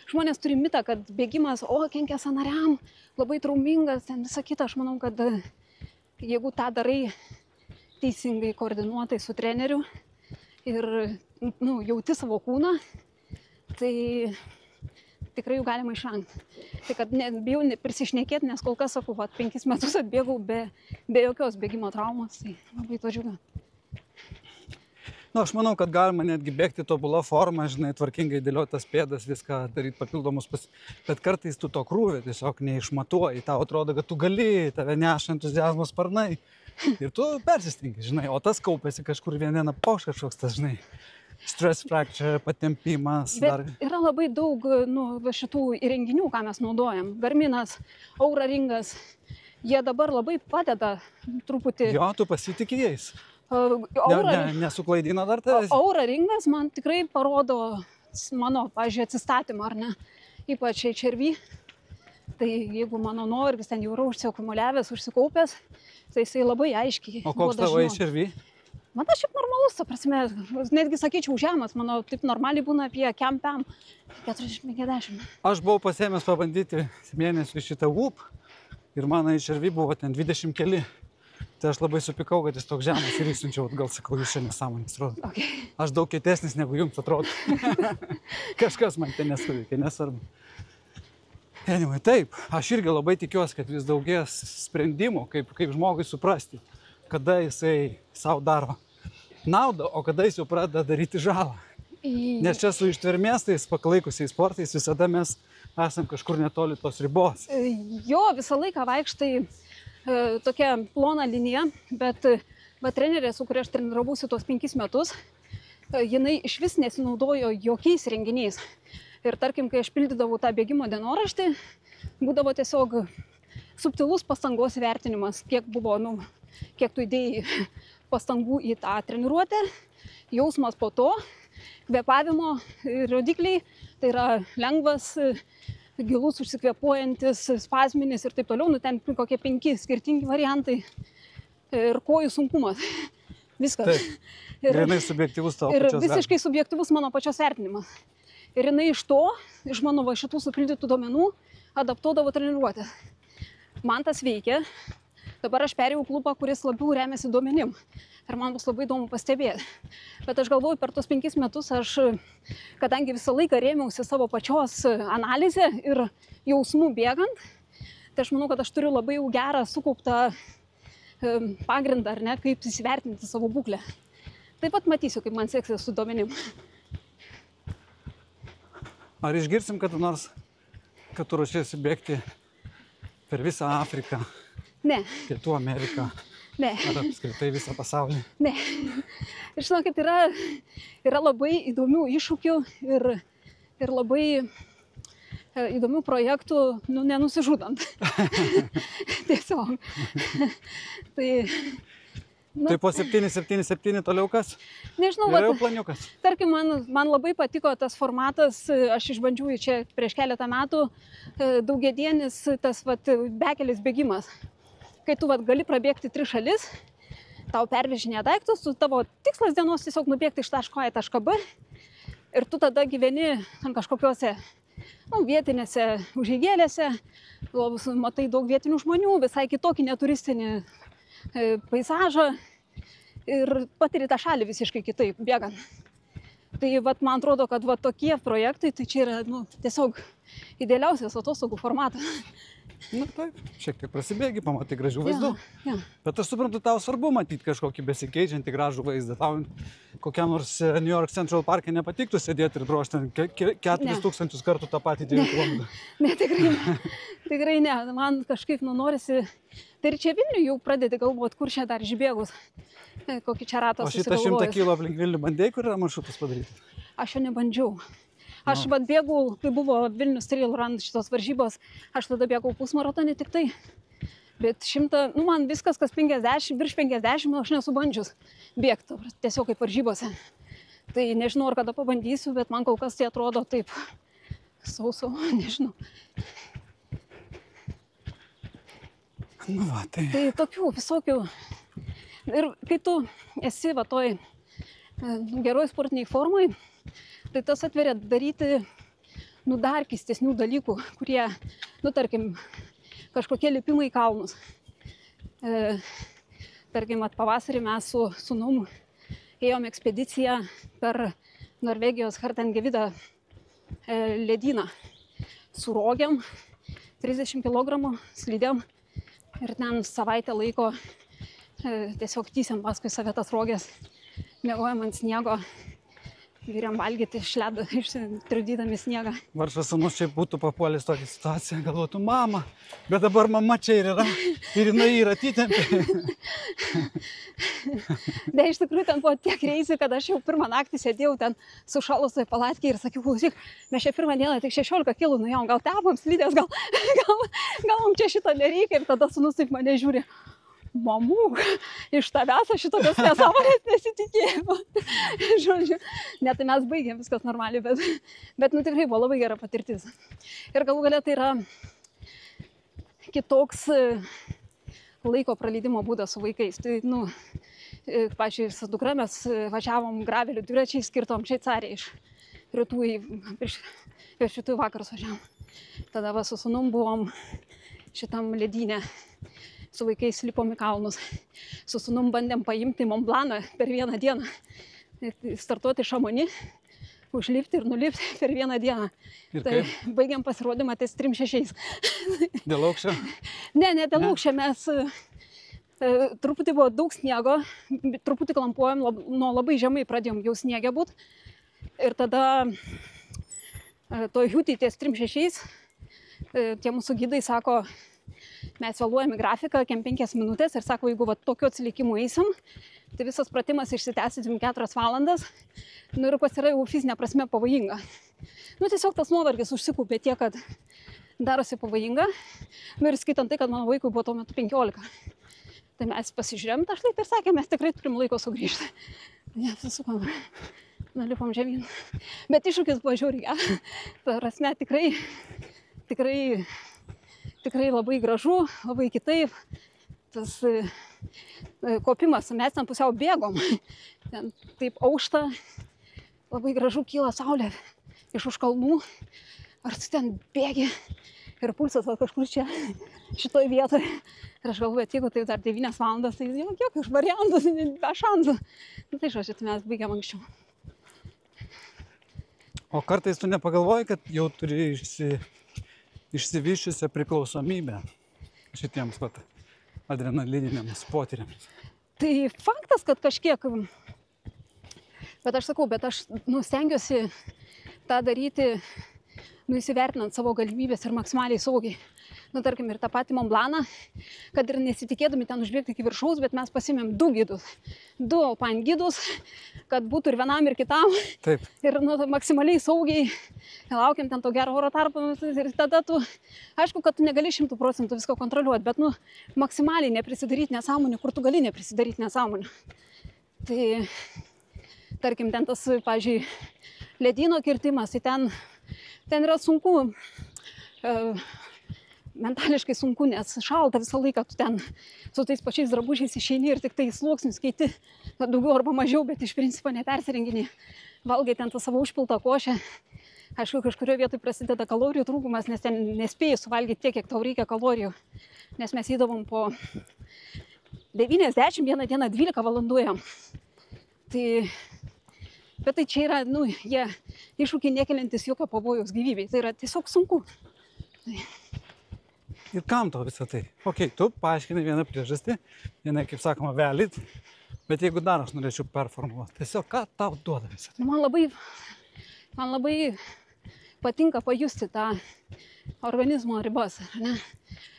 žmonės turi mitą, kad bėgimas, kenkia sąnariam, labai traumingas, ten visa kita. Aš manau, kad jeigu tą darai teisingai koordinuotai su treneriu ir jauti savo kūną, tai tikrai jų galima išvengti. Tai kad bijau prisišnekėti, nes kol kas sakau, 5 metus atbėgau be jokios bėgimo traumos, tai labai to džiugiu. Aš manau, kad galima netgi bėgti tobulą formą, tvarkingai dėlioti tas pėdas, viską daryti papildomus, bet kartais tu to krūvį tiesiog neišmatuoji, tau atrodo, kad tu gali, tave neša entuziazmo sparnai ir tu persistengi, o tas kaupėsi kažkur vieną poš kažkoks tas, stress fracture, patempimas. Bet yra labai daug šitų įrenginių, ką mes naudojam. Garminas, Oura Ringas, jie dabar labai padeda truputį. Jo, tu pasitikė jais. Nesuklaidina dar tavęs? Oura Ringas man tikrai parodo mano, pavyzdžiui, atsistatymą, ar ne? Ypač HRV. Tai jeigu mano nuovargis ten jau yra užsiakumuliavęs, užsikaupęs, tai jisai labai aiškiai. O koks tavo HRV? Man tas šiaip normalus, ta prasme, netgi sakyčiau žemas, mano taip normaliai būna apie kempiam 40-50. Aš buvau pasėmęs pabandyti mėnesių šitą UP ir mano HRV buvo ten 20 keli. Tai aš labai supikau, kad jis toks žemas ir įsiunčiau atgal, sakau, jūs čia nesąmonės rodo. Okay. Aš daug kietesnis negu jums atrodo. Kažkas man ten nesuveikė, nesvarbu. Anyway, taip, aš irgi labai tikiuosi, kad vis daugės sprendimų, kaip žmogui suprasti, kada jisai savo daro naudą, o kada jis jau pradeda daryti žalą. Nes čia su ištvermės tais paklaikusiais sportais visada mes esam kažkur netoli tos ribos. Jo, visą laiką vaikštai tokia plona linija, bet trenerė, su kuria aš treniravausi tuos 5 metus, jinai iš vis nesinaudojo jokiais renginiais. Ir tarkim, kai aš pildydavau tą bėgimo dienoraštį, būdavo tiesiog subtilus pastangos vertinimas, kiek buvo, kiek tu įdėjai pastangų į tą treniruotę, jausmas po to, kvėpavimo rodikliai, tai yra lengvas, gilus, užsikvėpuojantis, spazminis ir taip toliau, ten kokie 5 skirtingi variantai ir kojų sunkumas. Viskas. Taip, grynai subjektyvus tavo pačios vertinimas. Ir visiškai subjektyvus mano pačios vertinimas. Ir jinai iš to, iš mano šitų supildytų duomenų, adaptuodavo treniruotę. Man tas veikia. Dabar aš perėjau klubą, kuris labiau remiasi duomenim. Ir man bus labai įdomu pastebėti. Bet aš galvoju, per tos 5 metus aš, kadangi visą laiką rėmiausi savo pačios analizę ir jausmų bėgant, tai aš manau, kad aš turiu labai jau gerą sukauptą pagrindą, ar ne, kaip įsivertinti savo būklę. Taip pat matysiu, kaip man seksis su duomenim. Ar išgirsim kada nors, kad tu ruošiesi bėgti per visą Afriką Ne. Pietų Ameriką? Ne. Ar apskritai visą pasaulį? Ne. Žinokit, yra labai įdomių iššūkių ir labai įdomių projektų, nenusižudant. Tiesiog. Tai po 777 toliau kas? Nežinau, yra jau planiukas. Tarkim, man labai patiko tas formatas, aš išbandžiau čia prieš keletą metų, daugiadienis tas bekelis bėgimas. Kai tu gali prabėgti 3 šalis, tau pervežinė daiktus, tavo tikslas dienos tiesiog nubėgti iš taško A į tašką B ir tu tada gyveni ant kažkokiuose vietinėse užeigėlėse, matai daug vietinių žmonių, visai kitokį neturistinį peizažą ir patiri tą šalį visiškai kitaip bėgant. Tai man atrodo, kad tokie projektai, tai čia yra tiesiog idealiausias atostogų formatas. Taip, šiek tiek prasibėgi, pamatai gražių vaizdų. Ja. Bet aš suprantu, tau svarbu matyti kažkokį besikeičiantį gražų vaizdą. Tau kokiam nors New York Central Parke nepatiktų sėdėti ir drožti 4000 kartų tą patį 9 km. Ne, tikrai ne. Man kažkaip norisi. Tai ir čia Vilniuje jau pradedi galvoti, kur čia dar išbėgus. Kokį čia ratą susigalvojus. O šitą 100 km aplink Vilnių bandėjai, kur yra maršrutas padaryti? Aš jo nebandžiau. Aš bėgau, kai buvo Vilnius Trail Run šitos varžybos, aš tada bėgau pusmaratonį tik tai. Bet 100, man viskas, kas 50, virš 50, aš nesu bandžius bėgti, tiesiog kaip varžybose. Tai nežinau, ar kada pabandysiu, bet man kol kas tai atrodo taip sauso, nežinau. Tai tokių visokių. Ir kai tu esi toj geroj sportiniai formai, tai tas atveria daryti dar keistesnių dalykų, kurie, tarkim, kažkokie lipimai į kalnus. Tarkim, pavasarį mes su sūnum ėjom ekspediciją per Norvegijos Hardangervidų ledyną. Su rogėm, 30 kg slidėm ir ten savaitę laiko tiesiog tysėm paskui save tas rogės, miegojom ant sniego. Vyriam valgyti iš ledo, ištrudydami sniegą. Varšas sūnus čia būtų papuolęs tokią situaciją, galvotų, mama, bet dabar mama čia ir yra, ir jinai yra atitempė. Ne, iš tikrųjų ten buvo tiek reisi, kad aš jau pirmą naktį sėdėjau ten sušalusioj palatkėje ir sakiau, klausyk, mes čia pirmą dieną tik 16 kg nuėjom, gal tepam slidės, gal mums čia šito nereikia. Ir tada sūnus taip mane žiūri. Mamų, iš tavęs aš šitokios nesąmonės nesitikėjau. Žodžiu, ne, tai mes baigėm viskas normaliai, bet tikrai buvo labai gera patirtis. Ir galų galia tai yra kitoks laiko praleidimo būdas su vaikais. Tai, pačiai su dukra mes važiavom gravelių dviračiais, skirtom Šveicarijai iš rytų iš rytų vakarus važiavom. Tada su sūnum buvom šitam ledynė. Su vaikais lipom į kalnus. Su sūnum bandėm paimti Mont Blancą per vieną dieną. Startuoti Šamoni, užlipti ir nulipti per vieną dieną. Ir tai baigėm pasirodymą ties 3,6. Dėl aukščio? Ne, dėl aukščio. Mes truputį buvo daug sniego, truputį klampuojam, nuo labai žemai pradėjom jau sniegę būt. Ir tada toj Hiutį ties 3,6 tie mūsų gidai sako, mes vėluojam į grafiką, 5 minutės ir sako, jeigu tokiu atsilikimu eisim, tai visas pratimas išsitęs 4 valandas, ir pasirai jau fizinė prasme pavojinga. Tiesiog tas nuovargis užsikūpė tiek, kad darosi pavojinga, ir skaitant tai, kad mano vaikui buvo tuo metu 15. Tai mes pasižiūrėjom tą šlaitą ir sakėm, mes tikrai turim laiko sugrįžti. Susukam, nulipom žemyn. Bet iššūkis buvo žiauriai. Prasme, tikrai labai gražu, labai kitaip. Tas kopimas, mes ten pusiau bėgom. Ten taip aušta, labai gražu kyla saulė iš už kalnų. Ar tu ten bėgi ir pulsas kažkur čia, šitoj vietoje. Ir aš galvoju, jeigu tai dar 9 valandas, tai kiek iš variantų, be šansų. Tai žodžiu, tai mes baigiam anksčiau. O kartais tu nepagalvoji, kad jau turi išsivyščiusią priklausomybę šitiems adrenalininiams potyriams? Tai faktas, kad kažkiek, bet aš sakau, stengiuosi tą daryti nu, įsivertinant savo galimybės ir maksimaliai saugiai. Nu, tarkim, ir tą patį Mont Blancą, kad ir nesitikėdami ten užbėgti iki viršaus, bet mes pasimėm 2 gidus, 2 alpine gidus, kad būtų ir vienam, ir kitam. Taip. Ir nu, maksimaliai saugiai laukiam ten to gero oro tarpo ir tada tu, aišku, kad tu negali 100% visko kontroliuoti, bet nu, maksimaliai neprisidaryti nesąmonių, kur tu gali neprisidaryti nesąmonių. Tai, tarkim, ten tas, pavyzdžiui, ledyno kirtimas, tai ten yra sunku, mentališkai sunku, nes šalta visą laiką, tu ten su tais pačiais drabužiais išeini ir tik tai sluoksnius keiti, daugiau arba mažiau, bet iš principo nepersirengini, valgai ten tą savo užpiltą košę. Aišku, kažkurioje vietoje prasideda kalorijų trūkumas, nes ten nespėjai suvalgyti tiek, kiek tau reikia kalorijų, nes mes įdavom po 90, vieną dieną 12 valandų jam. Tai, bet tai čia yra, nu, jie iššūkiai nekeliantis jokio pavojaus gyvybei, tai yra tiesiog sunku. Tai. Ir kam to visą tai? Ok, tu paaiškinai vieną priežastį, jinai, kaip sakoma, valid, bet jeigu dar aš norėčiau performuoti, tiesiog ką tau duoda visą tai? Man labai patinka pajusti tą organizmo ribas, ne?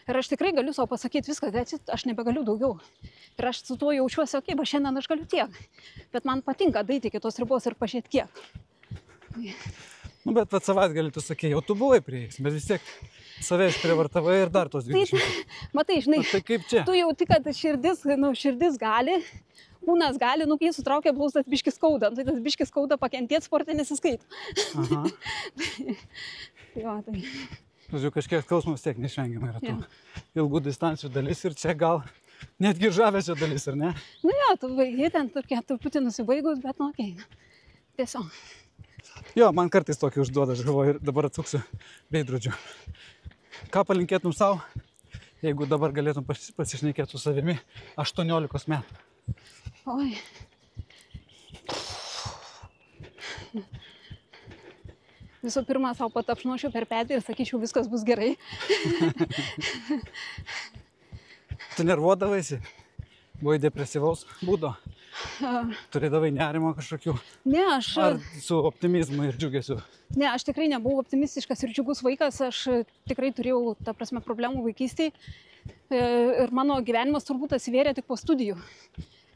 Ir aš tikrai galiu savo pasakyti viską, aš nebegaliu daugiau. Ir aš su tuo jaučiuosi, ok, va šiandien aš galiu tiek, bet man patinka daeiti iki tos ribos ir pažiūrėti kiek. Nu, bet savaitgalį tu sakei, jau tu buvai prieis, bet vis tiek save išprivartavai ir dar tos 20. Matai, žinai, tai kaip čia? Tu jauti, kad širdis gali, kūnas gali, nu, kai sutraukia blausas biškis skauda, tai tas biškis skauda pakentėti sportą nesiskaito. Aha. Jo, tai. Žodžiu, kažkiek skausmas tiek neišvengiamai yra tų ilgų distancijų dalis ir čia gal netgi žavesio dalis, ar ne? Nu jo, tu baigi ten tokia truputį nusibaigus, bet nu okei, tiesiog. Jo, man kartais tokį užduoda, aš galvoju, ir dabar atsuksiu veidrodžiu. Ką palinkėtum savo, jeigu dabar galėtum pasišnekėti su savimi 18 metų? Oi. Visų pirma, savo patapšnočiau per petį ir sakyčiau, viskas bus gerai. Tu nervuodavaisi? Buvai depresyvaus būdo? Turėdavai nerimo kažkokių? Ne, aš... Ar su optimizmu ir džiugesiu? Ne, aš tikrai nebuvau optimistiškas ir džiugus vaikas, aš tikrai turėjau, ta prasme, problemų vaikystėje ir mano gyvenimas turbūt atsivėrė tik po studijų,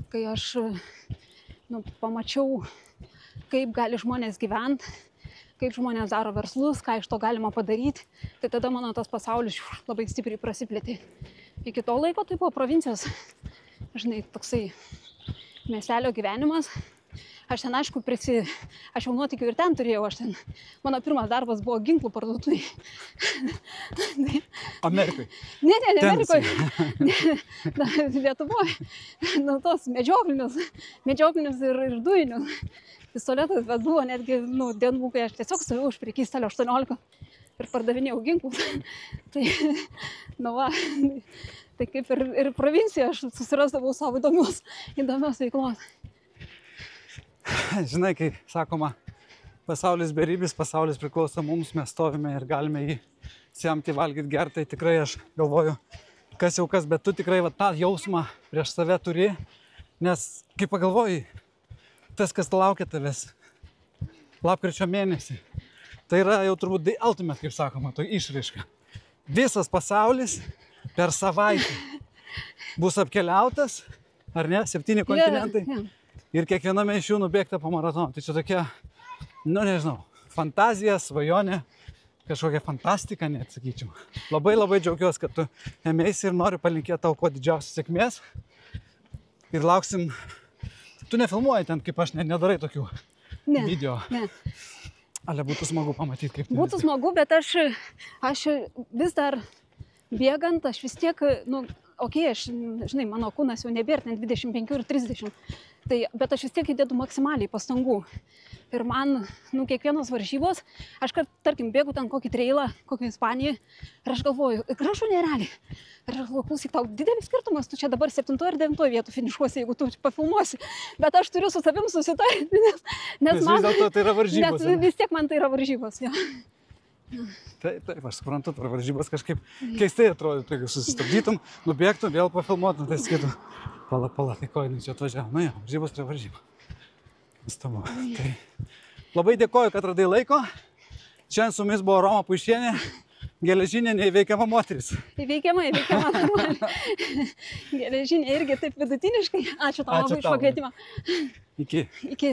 kai aš pamačiau, kaip gali žmonės gyventi, kaip žmonės daro verslus, ką iš to galima padaryti, tai tada mano tas pasaulis labai stipriai prasiplėtė. Iki to laiko tai buvo provincijos, žinai, toksai miestelio gyvenimas. Aš ten, aišku, aš jau nuotykių ir ten turėjau, mano pirmas darbas buvo ginklų parduotuvėj. Amerikai? Ne, Amerikoje. Lietuvoje. Nu, tos medžioklinius ir dujinius pistoletus, bet buvo netgi, dienų, kai aš tiesiog stovėjau už prekystalio 18 ir pardavinėjau ginklus. Tai kaip ir provincijoje aš susirasdavau savo įdomios veiklos. Žinai, kai sakoma, pasaulis beribis, pasaulis priklauso mums, mes stovime ir galime jį semti, valgyti, gerti, tai tikrai aš galvoju, kas jau kas, bet tu tikrai tą jausmą prieš save turi, nes, kaip pagalvoji, tas, kas laukia tavęs lapkričio mėnesį, tai yra jau turbūt the ultimate, kaip sakoma, to išraiška. Visas pasaulis per savaitę bus apkeliautas, ar ne, 7 kontinentai. Ir kiekviename iš jų nubėgta po maratoną. Tai čia tokia, nežinau, fantazija, svajonė, kažkokia fantastika, net sakyčiau. Labai džiaugiuosi, kad tu ėmėsi ir noriu palinkėti tau kuo didžiausios sėkmės. Ir lauksim, tu nefilmuoji ten, kaip aš nedarai tokių video. Ne. Ale būtų smagu pamatyti, kaip tai. Būtų smagu, bet aš vis dar bėgant, aš vis tiek, žinai, mano kūnas jau nebėra ten 25 ir 30. Bet aš vis tiek įdedu maksimaliai pastangų. Ir man, kiekvienos varžybos, aš, tarkim, bėgu ten kokį treilą, kokį Ispaniją, ir aš galvoju, gražu nerealiai. Ir aš galvoju, klausyk, tau didelis skirtumas, tu čia dabar 7 ir 9 vietų finišuosi, jeigu tu pafilmuosi. Bet aš turiu su savim susitarti, nes man... Vis dėlto tai yra varžybos. Nes vis tiek man tai yra varžybos, jo. Taip, aš suprantu, per varžybas kažkaip keistai atrodytų, jeigu susistabdytum, nubėgtum, vėl pafilmuotum, tai sakytum, pala, tai ko jinai čia atvažiavo. Nu jo, varžybos prie varžybų. Nustabu. Tai labai dėkoju, kad radai laiko. Šiandien su mumis buvo Roma Puišienė, geležinė neįveikiama moteris. Įveikiama. Geležinė irgi taip vidutiniškai. Ačiū tau labai už pakvietimą. Iki. Iki.